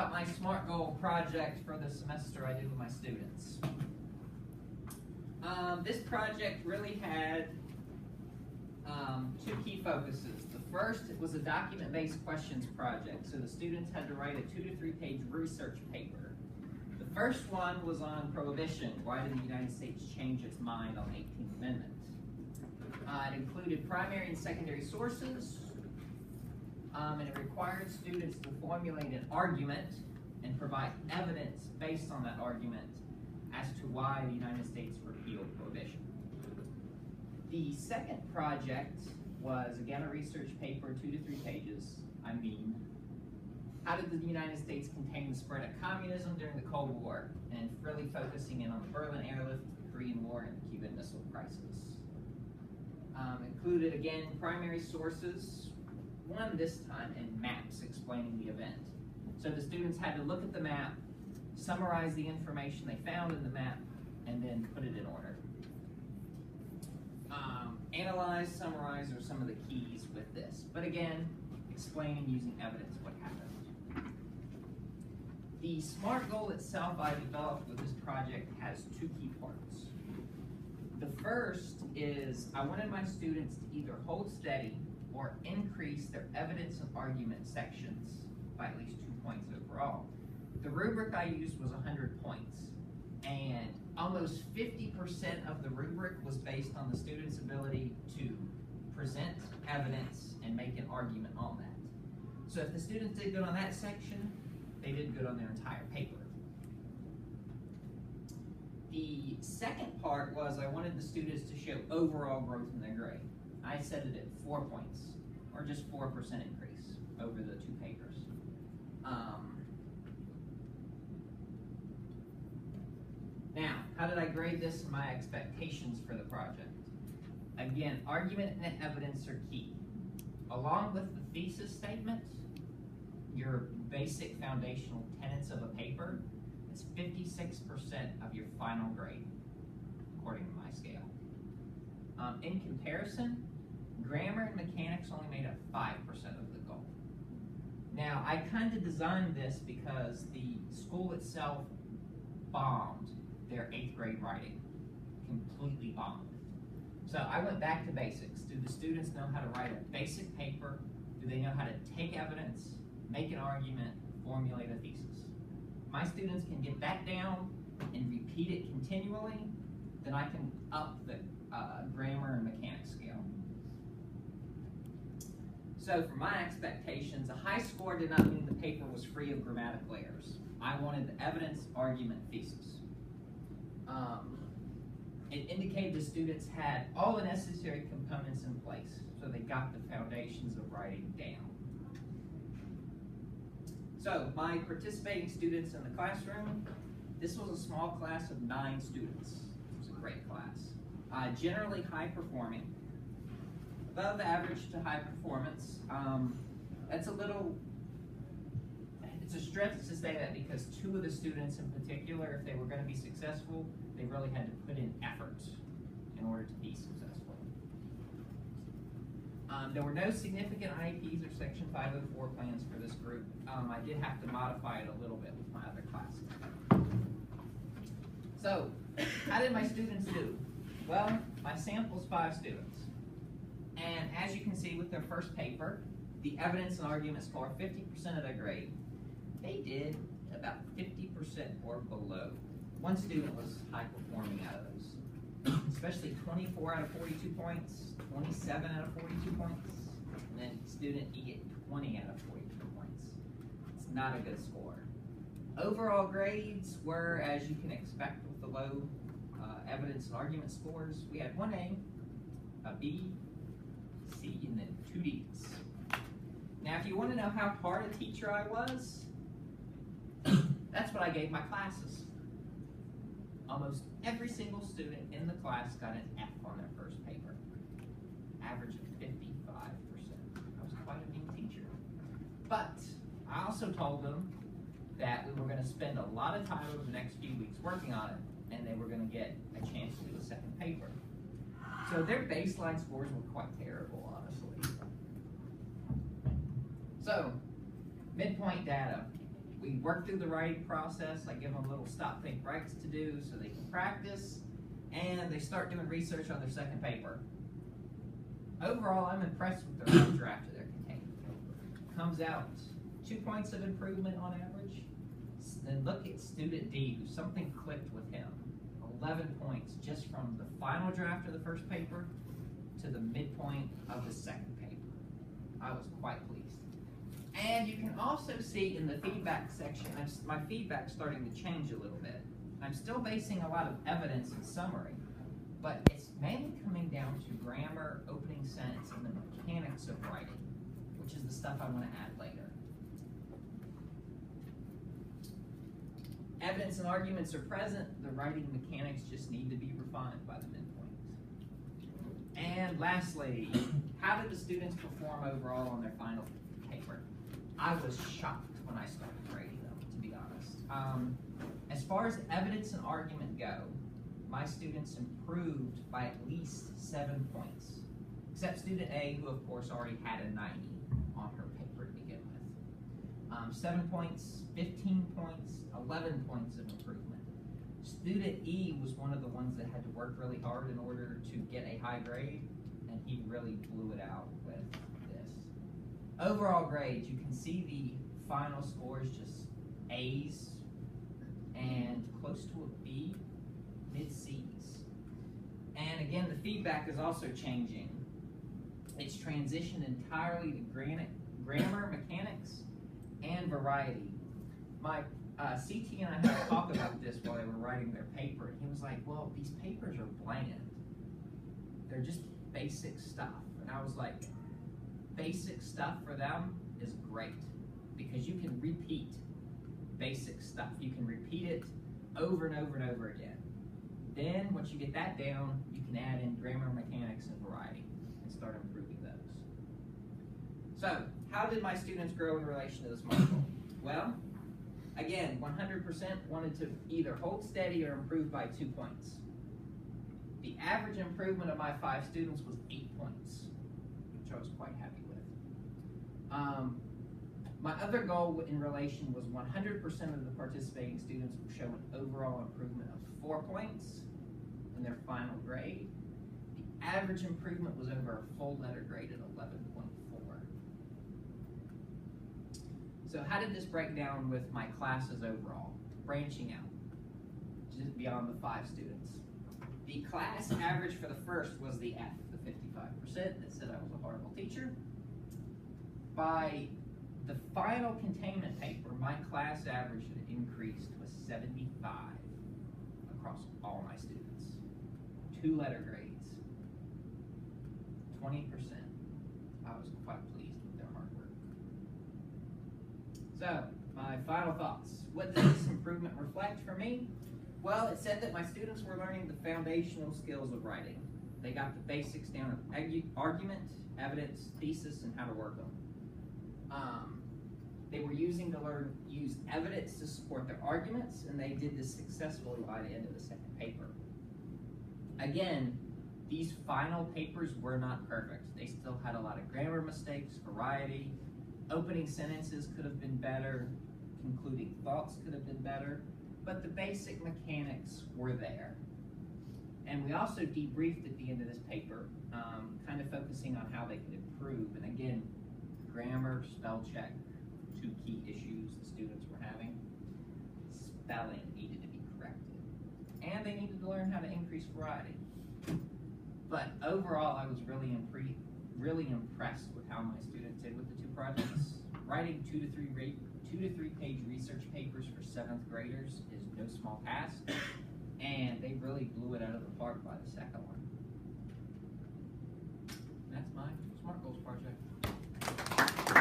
about my SMART goal project for the semester I did with my students. This project really had two key focuses. The first, it was a document-based questions project, so the students had to write a 2 to 3 page research paper. The first one was on prohibition. Why did the United States change its mind on the 18th Amendment? It included primary and secondary sources, and it required students to formulate an argument and provide evidence based on that argument as to why the United States repealed prohibition. The second project was, again, a research paper, 2 to 3 pages. How did the United States contain the spread of communism during the Cold War, and really focusing in on the Berlin Airlift, the Korean War, and the Cuban Missile Crisis. Included, again, primary sources, one this time, and maps explaining the event. So the students had to look at the map, summarize the information they found in the map, and then put it in order. Analyze, summarize are some of the keys with this. But again, explaining using evidence what happened. The SMART goal itself I developed with this project has two key parts. The first is I wanted my students to either hold steady or increase their evidence and argument sections by at least 2 points overall. The rubric I used was 100 points, and almost 50% of the rubric was based on the student's ability to present evidence and make an argument on that. So if the students did good on that section, they did good on their entire paper. The second part was I wanted the students to show overall growth in their grade. I set it at 4 points, or just 4% increase over the 2 papers. Now, how did I grade this and my expectations for the project? Again, argument and evidence are key. Along with the thesis statement, your basic foundational tenets of a paper, it's 56% of your final grade, according to my scale. In comparison, grammar and mechanics only made up 5% of the goal. Now, I kind of designed this because the school itself bombed their 8th grade writing, completely bombed. So I went back to basics. Do the students know how to write a basic paper? Do they know how to take evidence, make an argument, formulate a thesis? My students can get that down and repeat it continually, then I can up the grammar and mechanics scale. So for my expectations, a high score did not mean the paper was free of grammatical errors. I wanted the evidence, argument, thesis. It indicated the students had all the necessary components in place, so they got the foundations of writing down. So my participating students in the classroom, this was a small class of 9 students. It was a great class. Generally high performing, above average to high performance. That's it's a stretch to say that because 2 of the students in particular, if they were going to be successful, they really had to put in effort in order to be successful. There were no significant IEPs or Section 504 plans for this group. I did have to modify it a little bit with my other classes. So, how did my students do? Well, my sample's 5 students. And as you can see with their first paper, the evidence and argument score 50% of their grade. They did about 50% or below. One student was high performing out of those, especially 24 out of 42 points, 27 out of 42 points, and then student, you get 20 out of 42 points. It's not a good score. Overall grades were, as you can expect with the low evidence and argument scores, we had 1 A, a B, C, and then 2 Ds. Now, if you want to know how hard a teacher I was, that's what I gave my classes. Almost every single student in the class got an F on their first paper, average of 55%. I was quite a mean teacher. But I also told them that we were going to spend a lot of time over the next few weeks working on it, and they were going to get a chance to do a second paper. So their baseline scores were quite terrible, honestly. So, midpoint data. We we work through the writing process. I give them little stop, think, writes to do so they can practice, and they start doing research on their second paper. Overall, I'm impressed with the rough draft of their containment paper. Comes out 2 points of improvement on average. Then look at student D, who something clicked with him. 11 points just from the final draft of the first paper to the midpoint of the second paper. I was quite pleased. And you can also see in the feedback section, my feedback's starting to change a little bit. I'm still basing a lot of evidence and summary, but it's mainly coming down to grammar, opening sentence, and the mechanics of writing, which is the stuff I want to add later. Evidence and arguments are present. The writing mechanics just need to be refined by the midpoint. And lastly, how did the students perform overall on their final paper? I was shocked when I started grading them, to be honest. As far as evidence and argument go, my students improved by at least 7 points, except student A, who of course already had a 90 on her paper to begin with. 7 points, 15 points, 11 points of improvement. Student E was one of the ones that had to work really hard in order to get a high grade, and he really blew it out with this. Overall grades, you can see the final scores just A's and close to a B, mid C's. And again, the feedback is also changing. It's transitioned entirely to grammar, mechanics, and variety. My CT and I had a talk about this while they were writing their paper, and he was like, well, these papers are bland. They're just basic stuff. And I was like, basic stuff for them is great, because you can repeat basic stuff. You can repeat it over and over and over again. Then, once you get that down, you can add in grammar, mechanics, and variety, and start improving those. So, how did my students grow in relation to this module? Well, again, 100% wanted to either hold steady or improve by 2 points. The average improvement of my 5 students was 8 points, which I was quite happy with. My other goal in relation was 100% of the participating students will show an overall improvement of 4 points in their final grade. The average improvement was over a full letter grade at 11.4. So how did this break down with my classes overall? Branching out, just beyond the 5 students. The class average for the first was the F, the 55% that said I was a horrible teacher. By the final containment paper, my class average had increased to a 75 across all my students. 2 letter grades, 20%. I was quite pleased with their hard work. So, my final thoughts. What does this improvement reflect for me? Well, it said that my students were learning the foundational skills of writing. They got the basics down of argument, evidence, thesis, and how to work them. They were use evidence to support their arguments, and they did this successfully by the end of the second paper. Again, these final papers were not perfect. They still had a lot of grammar mistakes, variety, opening sentences could have been better, concluding thoughts could have been better, but the basic mechanics were there. And we also debriefed at the end of this paper, kind of focusing on how they could improve. And again, grammar, spell check, 2 key issues the students were having. Spelling needed to be corrected. And they needed to learn how to increase variety. But overall, I was really impressed with how my students did with the 2 projects. Writing 2 to 3 page research papers for 7th graders is no small task, and they really blew it out of the park by the second one.